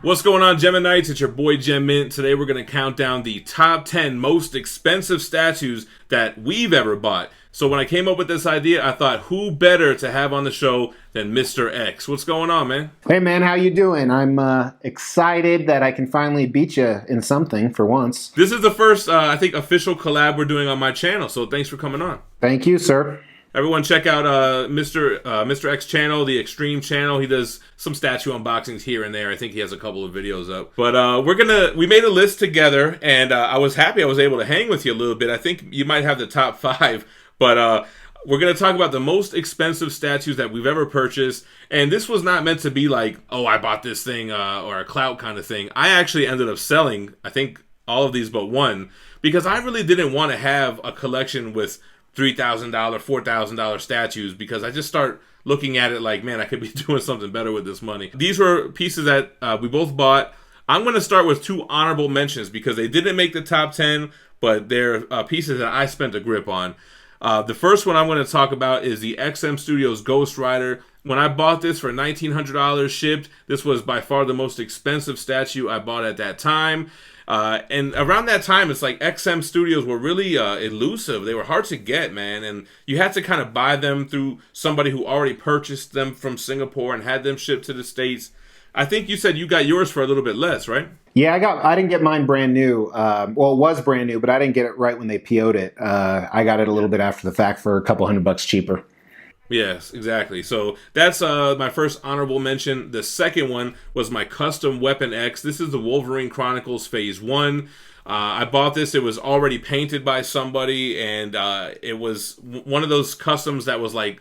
What's going on, Geminites? It's your boy Gem Mint. Today we're going to count down the top 10 most expensive statues that we've ever bought. So when I came up with this idea, I thought, who better to have on the show than Mr. X? What's going on, man? Hey, man, how you doing? I'm excited that I can finally beat you in something for once. This is the first, I think, official collab we're doing on my channel, so thanks for coming on. Thank you, sir. Everyone check out Mr. X channel, the Xtreme Channel. He does some statue unboxings here and there. I think he has a couple of videos up. But we made a list together, and I was happy I was able to hang with you a little bit. I think you might have the top 5, but we're going to talk about the most expensive statues that we've ever purchased. And this was not meant to be like, oh, I bought this thing or a clout kind of thing. I actually ended up selling, I think, all of these but one, because I really didn't want to have a collection with $3,000, $4,000 statues, because I just start looking at it like, man, I could be doing something better with this money. These were pieces that we both bought. I'm going to start with 2 honorable mentions because they didn't make the top 10, but they're pieces that I spent a grip on. The first one I'm going to talk about is the XM Studios Ghost Rider. When I bought this for $1,900 shipped, this was by far the most expensive statue I bought at that time. And around that time, it's like XM Studios were really elusive. They were hard to get, man. And you had to kind of buy them through somebody who already purchased them from Singapore and had them shipped to the States. I think you said you got yours for a little bit less, right? Yeah, I didn't get mine brand new. Well, it was brand new, but I didn't get it right when they PO'd it. I got it a little bit after the fact for a couple $100 cheaper. Yes, exactly. So that's my first honorable mention. The second one was my custom Weapon X. This is the Wolverine Chronicles Phase 1. I bought this. It was already painted by somebody, and it was one of those customs that was like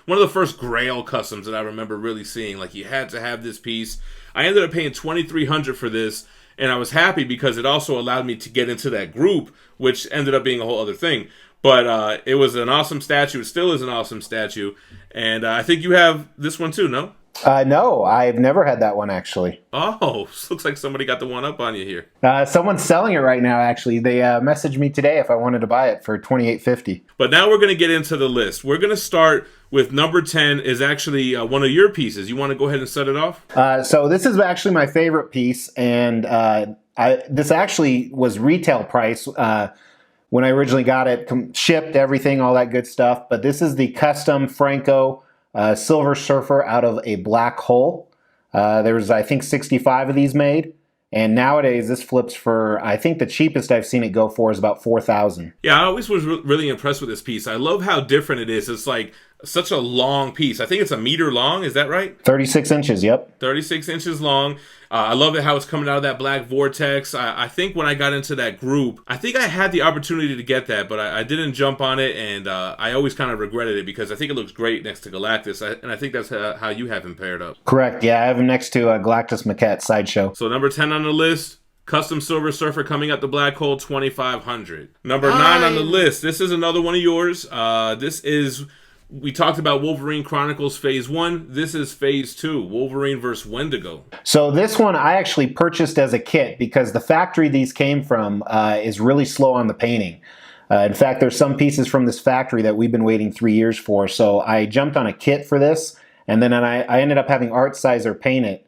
one of the first Grail customs that I remember really seeing. Like, you had to have this piece. I ended up paying $2,300 for this, and I was happy because it also allowed me to get into that group, which ended up being a whole other thing. But it was an awesome statue. It still is an awesome statue. And I think you have this one too, no? No, I've never had that one, actually. Oh, looks like somebody got the one up on you here. Someone's selling it right now, actually. They messaged me today if I wanted to buy it for $28.50. But now we're going to get into the list. We're going to start with number 10 is actually one of your pieces. You want to go ahead and set it off? So this is actually my favorite piece. And this actually was retail price when I originally got it, shipped, everything, all that good stuff. But this is the custom Franco Silver Surfer out of a black hole. There was, I think, 65 of these made. And nowadays, this flips for, I think the cheapest I've seen it go for is about $4,000. Yeah, I always was really impressed with this piece. I love how different it is. It's like such a long piece. I think it's a meter long. Is that right? 36 inches, yep. 36 inches long. I love it how it's coming out of that black vortex. I think when I got into that group, I think I had the opportunity to get that, but I didn't jump on it, and I always kind of regretted it because I think it looks great next to Galactus, and I think that's how you have him paired up. Correct, yeah, I have him next to Galactus Maquette Sideshow. So number 10 on the list, Custom Silver Surfer coming out the black hole, $2,500. Number 9 on the list, this is another one of yours. We talked about Wolverine Chronicles Phase 1. This is Phase 2, Wolverine vs. Wendigo. So this one I actually purchased as a kit because the factory these came from is really slow on the painting. In fact, there's some pieces from this factory that we've been waiting 3 years for. So I jumped on a kit for this, and then I ended up having Art Sizer paint it.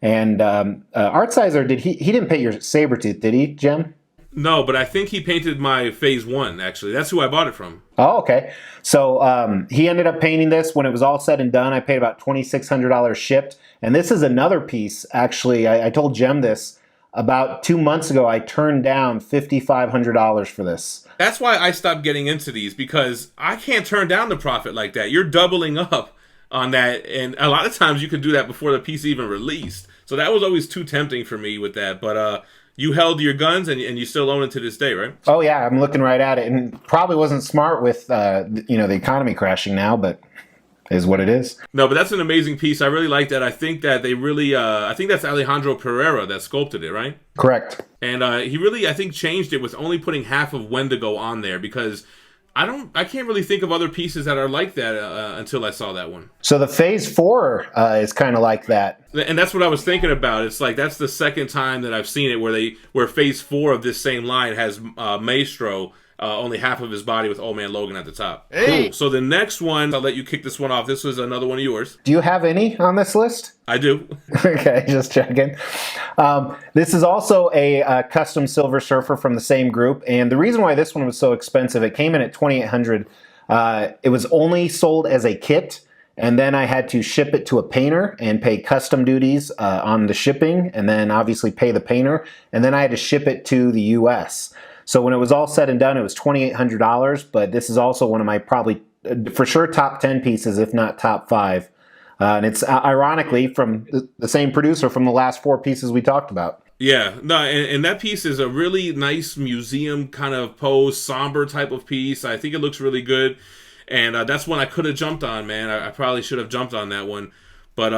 And Art Sizer, he didn't paint your Sabretooth, did he, Jim? No, but I think he painted my Phase 1, actually. That's who I bought it from. Oh, okay. So he ended up painting this. When it was all said and done, I paid about $2,600 shipped. And this is another piece, actually. I told Jem this. About 2 months ago, I turned down $5,500 for this. That's why I stopped getting into these, because I can't turn down the profit like that. You're doubling up on that. And a lot of times you could do that before the piece even released. So that was always too tempting for me with that. But you held your guns, and you still own it to this day, right? Oh, yeah. I'm looking right at it. And probably wasn't smart with, the economy crashing now, but is what it is. No, but that's an amazing piece. I really like that. I think that they really, I think that's Alejandro Pereira that sculpted it, right? Correct. And he really, I think, changed it with only putting half of Wendigo on there, because I can't really think of other pieces that are like that until I saw that one. So the Phase 4 is kind of like that. And that's what I was thinking about. It's like that's the second time that I've seen it where Phase 4 of this same line has Maestro only half of his body with Old Man Logan at the top. Hey. Cool. So the next one, I'll let you kick this one off. This was another one of yours. Do you have any on this list? I do. Okay, just checking. This is also a custom Silver Surfer from the same group, and the reason why this one was so expensive, it came in at $2,800. It was only sold as a kit, and then I had to ship it to a painter and pay custom duties on the shipping, and then obviously pay the painter, and then I had to ship it to the U.S. So when it was all said and done, it was $2,800, but this is also one of my probably, for sure, top 10 pieces, if not top 5. And it's ironically from the same producer from the last 4 pieces we talked about. Yeah, no, and that piece is a really nice museum kind of pose, somber type of piece. I think it looks really good, and that's one I could have jumped on, man. I probably should have jumped on that one, but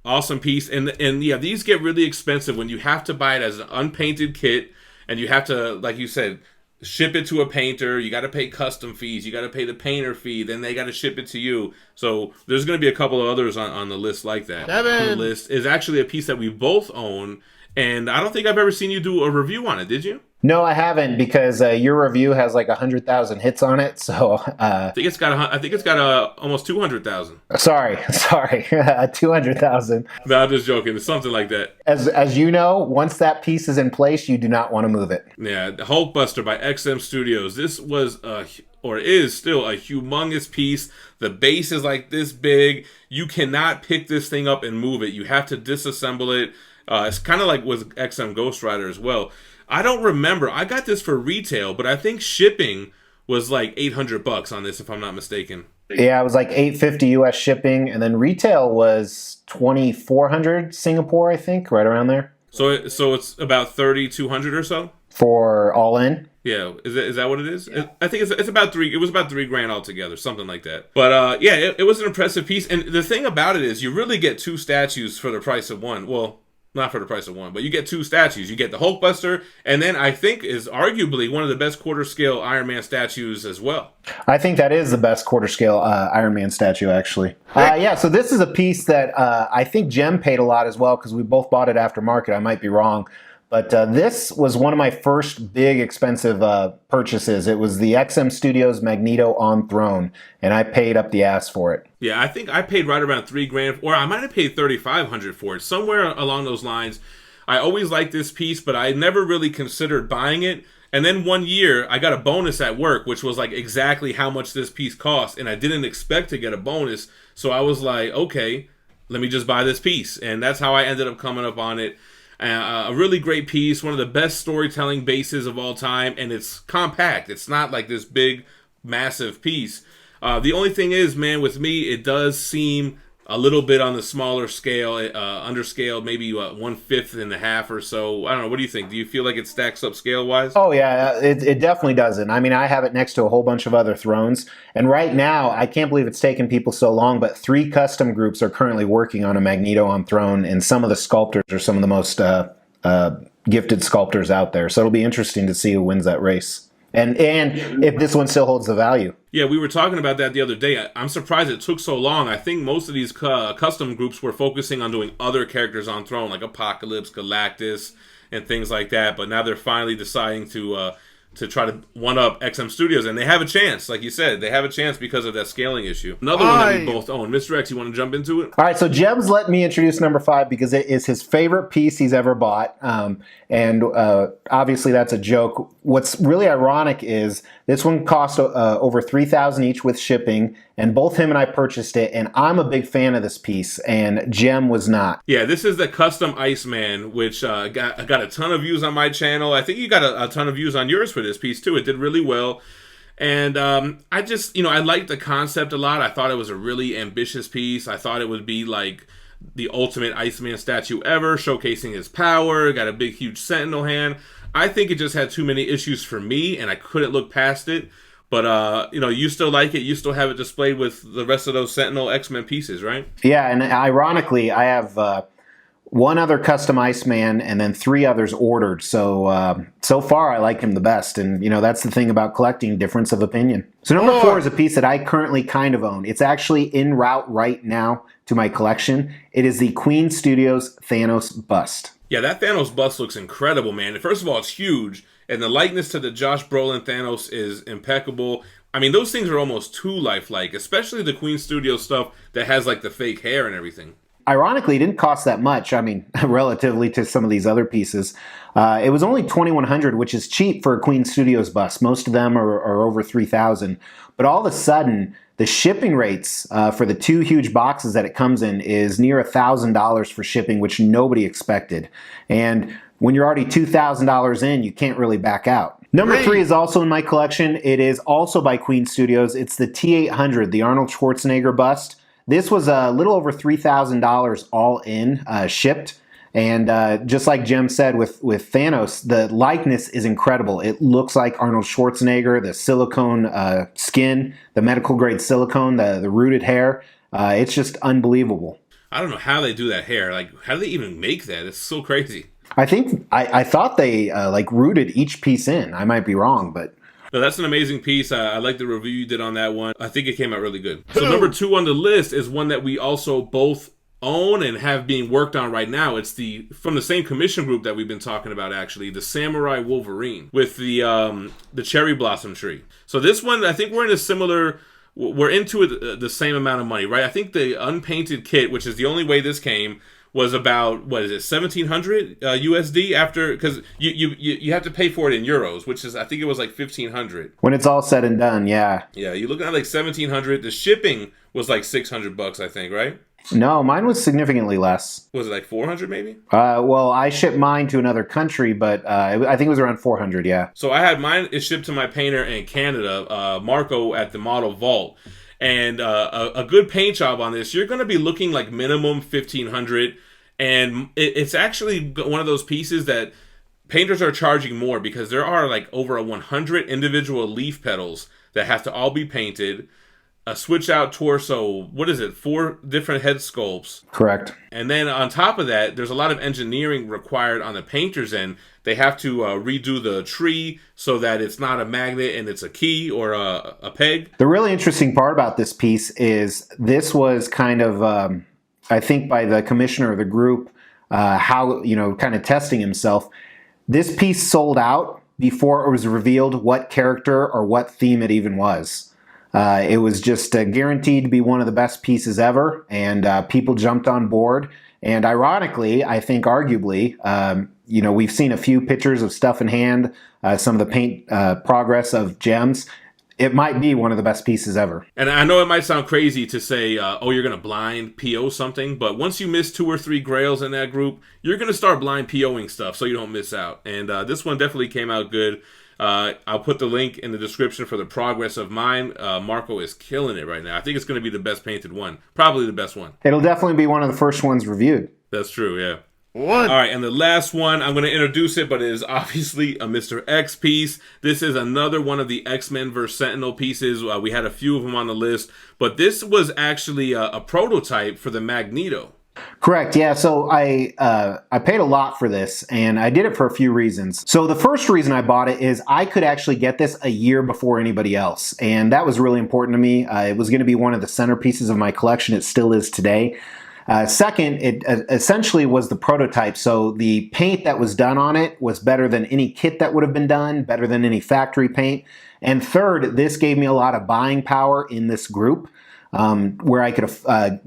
awesome piece. And yeah, these get really expensive when you have to buy it as an unpainted kit, and you have to, like you said, ship it to a painter. You got to pay custom fees. You got to pay the painter fee. Then they got to ship it to you. So there's going to be a couple of others on the list like that. The list is actually a piece that we both own, and I don't think I've ever seen you do a review on it. Did you? No, I haven't, because your review has like 100,000 hits on it. So I think it's got almost 200,000. Sorry, 200,000. No, I'm just joking. It's something like that. As you know, once that piece is in place, you do not want to move it. Yeah, the Hulkbuster by XM Studios. This was or is still a humongous piece. The base is like this big. You cannot pick this thing up and move it. You have to disassemble it. It's kind of like with XM Ghost Rider as well. I don't remember. I got this for retail, but I think shipping was like $800 on this, if I'm not mistaken. Yeah, it was like $850 US shipping, and then retail was $2,400 Singapore, I think, right around there. So it's about $3,200 or so for all in. Yeah, is that what it is? Yeah. I think it's about $3. It was about $3,000 altogether, something like that. But yeah, it was an impressive piece, and the thing about it is, you really get 2 statues for the price of one. Well, not for the price of one, but you get 2 statues. You get the Hulkbuster, and then I think is arguably one of the best quarter-scale Iron Man statues as well. I think that is the best quarter-scale Iron Man statue, actually. Yeah, so this is a piece that I think Gem paid a lot as well, because we both bought it aftermarket. I might be wrong. But this was one of my first big expensive purchases. It was the XM Studios Magneto on Throne, and I paid up the ass for it. Yeah, I think I paid right around $3,000, or I might have paid $3,500 for it, somewhere along those lines. I always liked this piece, but I never really considered buying it. And then one year, I got a bonus at work, which was like exactly how much this piece cost, and I didn't expect to get a bonus. So I was like, okay, let me just buy this piece, and that's how I ended up coming up on it. A really great piece, one of the best storytelling bases of all time, and it's compact. It's not like this big, massive piece. The only thing is, man, with me, it does seem a little bit on the smaller scale, underscaled, maybe 1/5 and a half or so. I don't know. What do you think? Do you feel like it stacks up scale-wise? Oh, yeah, it definitely doesn't. I mean, I have it next to a whole bunch of other thrones, and right now, I can't believe it's taken people so long, but 3 custom groups are currently working on a Magneto on Throne, and some of the sculptors are some of the most gifted sculptors out there. So it'll be interesting to see who wins that race. And if this one still holds the value. Yeah, we were talking about that the other day. I'm surprised it took so long. I think most of these custom groups were focusing on doing other characters on Throne, like Apocalypse, Galactus, and things like that. But now they're finally deciding to try to one-up XM Studios, and they have a chance. Like you said, they have a chance because of that scaling issue. Another one that we both own. Mr. X, you want to jump into it? All right, so Jeb's let me introduce number 5 because it is his favorite piece he's ever bought, and obviously that's a joke. What's really ironic is this one cost over $3,000 each with shipping, and both him and I purchased it, and I'm a big fan of this piece, and Gem was not. Yeah, this is the custom Iceman, which got a ton of views on my channel. I think you got a ton of views on yours for this piece too. It did really well. And I just, I liked the concept a lot. I thought it was a really ambitious piece. I thought it would be like the ultimate Iceman statue ever, showcasing his power. Got a big, huge sentinel hand. I think it just had too many issues for me, and I couldn't look past it. But, you still like it. You still have it displayed with the rest of those Sentinel X-Men pieces, right? Yeah, and ironically, I have one other custom Iceman and then 3 others ordered. So so far, I like him the best. And, that's the thing about collecting, difference of opinion. So number 4 is a piece that I currently kind of own. It's actually en route right now to my collection. It is the Queen Studios Thanos bust. Yeah, that Thanos bust looks incredible, man. First of all, it's huge. And the likeness to the Josh Brolin Thanos is impeccable. I mean, those things are almost too lifelike, especially the Queen Studio stuff that has like the fake hair and everything. Ironically, it didn't cost that much. I mean, relatively to some of these other pieces. It was only $2,100, which is cheap for a Queen Studios bust. Most of them are over $3,000. But all of a sudden, the shipping rates for the 2 huge boxes that it comes in is near $1,000 for shipping, which nobody expected. And when you're already $2,000 in, you can't really back out. Number 3 is also in my collection. It is also by Queen Studios. It's the T-800, the Arnold Schwarzenegger bust. This was a little over $3,000 all in, shipped. And just like Gem said with Thanos, the likeness is incredible. It looks like Arnold Schwarzenegger, the silicone skin, the medical grade silicone, the rooted hair. It's just unbelievable. I don't know how they do that hair. Like, how do they even make that? It's so crazy. I think, I thought they like rooted each piece in. I might be wrong, but... No, that's an amazing piece. I like the review you did on that one. I think it came out really good. So number 2 on the list is one that we also both own and have being worked on right now. It's from the same commission group that we've been talking about, actually, the Samurai Wolverine with the cherry blossom tree. So this one, I think we're into it the same amount of money, right? I think the unpainted kit, which is the only way this came, was about, what is it, 1,700 USD after, because you have to pay for it in euros, which is, I think it was like 1,500. When it's all said and done, yeah. Yeah, you're looking at like 1,700. The shipping was like $600, I think, right? No, mine was significantly less. Was it like 400 maybe? Well, I shipped mine to another country, but I think it was around 400, yeah. So I had mine, it shipped to my painter in Canada, Marco at the Model Vault. And a good paint job on this, you're going to be looking like minimum 1,500. And it's actually one of those pieces that painters are charging more because there are like over 100 individual leaf petals that have to all be painted. A switch out torso, what is it, 4 different head sculpts. Correct. And then on top of that, there's a lot of engineering required on the painter's end. They have to redo the tree so that it's not a magnet and it's a key or a peg. The really interesting part about this piece is this was kind of, I think by the commissioner of the group, how, kind of testing himself. This piece sold out before it was revealed what character or what theme it even was. It was just guaranteed to be one of the best pieces ever, and people jumped on board. And ironically, I think arguably, we've seen a few pictures of stuff in hand, some of the paint progress of gems. It might be one of the best pieces ever. And I know it might sound crazy to say, you're going to blind PO something, but once you miss 2 or 3 grails in that group, you're going to start blind POing stuff so you don't miss out. And this one definitely came out good. I'll put the link in the description for the progress of mine. Marco is killing it right now. I think it's going to be the best painted one. Probably the best one. It'll definitely be one of the first ones reviewed. That's true, yeah. All right, and the last one, I'm going to introduce it, but it is obviously a Mr. X piece. This is another one of the X-Men vs. Sentinel pieces. We had a few of them on the list, but this was actually a prototype for the Magneto. Correct. Yeah. So I paid a lot for this, and I did it for a few reasons. So the first reason I bought it is I could actually get this a year before anybody else, and that was really important to me. It was going to be one of the centerpieces of my collection. It still is today. Second, it essentially was the prototype. So the paint that was done on it was better than any kit that would have been done, better than any factory paint. And third, this gave me a lot of buying power in this group. Where I could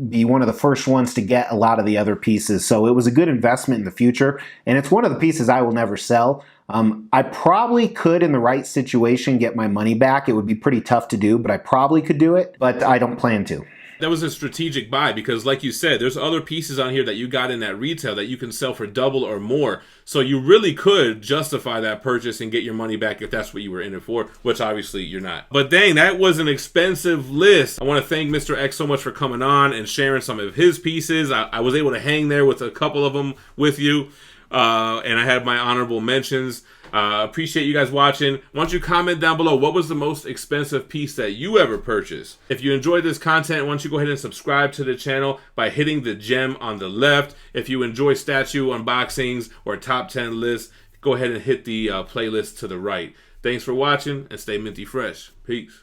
be one of the first ones to get a lot of the other pieces. So it was a good investment in the future, and it's one of the pieces I will never sell. I probably could, in the right situation, get my money back. It would be pretty tough to do, but I probably could do it, but I don't plan to. That was a strategic buy because, like you said, there's other pieces on here that you got in that retail that you can sell for double or more. So you really could justify that purchase and get your money back if that's what you were in it for, which obviously you're not. But dang, that was an expensive list. I want to thank Mr. X so much for coming on and sharing some of his pieces. I was able to hang there with a couple of them with you, and I had my honorable mentions. Appreciate you guys watching. Why don't you comment down below, what was the most expensive piece that you ever purchased? If you enjoyed this content, why don't you go ahead and subscribe to the channel by hitting the gem on the left. If you enjoy statue unboxings or top 10 lists, go ahead and hit the playlist to the right. Thanks for watching, and stay minty fresh. Peace.